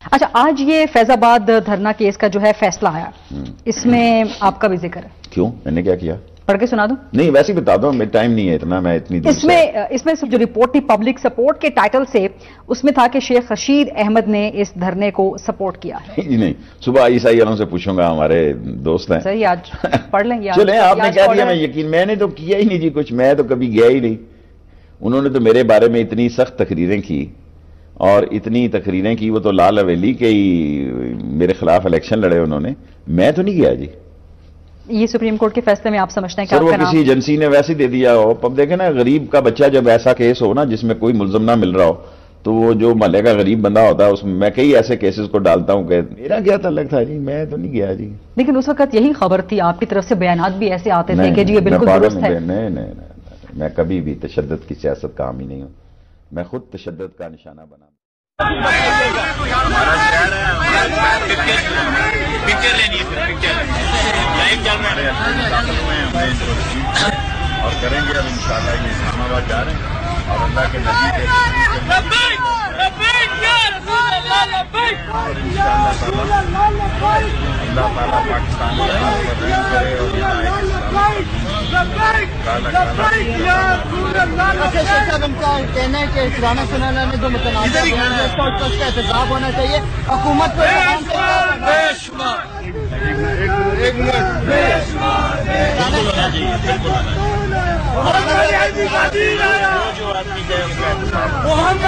اچھا، آج یہ فیض-آباد دھرنا کیس کا جو ہے فیصلہ آیا، اس میں آپ کا بھی ذکر ہے؟ کیوں؟ میں نے کیا کیا؟ پڑھ کے سنا دوں؟ نہیں، ویسے بتا دو، میرے ٹائم نہیں ہے اتنا، میں اتنی دور اس میں جو رپورٹ تھی پبلک سپورٹ کے ٹائٹل سے، اس میں تھا کہ شیخ رشید احمد نے اس دھرنے کو سپورٹ کیا ہے۔ نہیں، صبح عیسائی والوں سے پوچھوں گا، ہمارے دوست ہیں۔ صحیح، آج پڑھ لیں گے۔ چلیں، آپ نے کہہ دیا، میں یقین، میں نے تو کیا ہی نہیں جی کچھ، میں تو کبھی گیا ہی نہیں۔ انہوں نے تو میرے بارے میں اتنی سخت تقریریں کی اور اتنی تقریریں کی، وہ تو لال حویلی کے ہی میرے خلاف الیکشن لڑے انہوں نے، میں تو نہیں گیا جی۔ یہ سپریم کورٹ کے فیصلے میں آپ سمجھتے ہیں کہ سر وہ کسی ایجنسی نے ویسے دے دیا ہو؟ اب دیکھیں نا، غریب کا بچہ جب ایسا کیس ہو نا جس میں کوئی ملزم نہ مل رہا ہو، تو وہ جو محلے کا غریب بندہ ہوتا ہے، اس میں کئی ایسے کیسز کو ڈالتا ہوں کہ میرا کیا تعلق تھا جی، میں تو نہیں گیا جی۔ لیکن اس وقت یہی خبر تھی، آپ کی طرف سے بیانات بھی ایسے آتے تھے کہ جی یہ بالکل درست ہے۔ نہیں، میں کبھی بھی تشدد کی سیاست کا حامی نہیں ہوں، میں خود تشدد کا نشانہ بنا۔ اور کریں گے اب انشاءاللہ، یہ اسلام آباد جا رہے ہیں اور اللہ کے نبی کے اللہ تعالیٰ پاکستان کرے اور کہنا ہے کہ رانا سنانا نے جو متنازع کا احتجاج ہونا چاہیے حکومت کو۔ محمد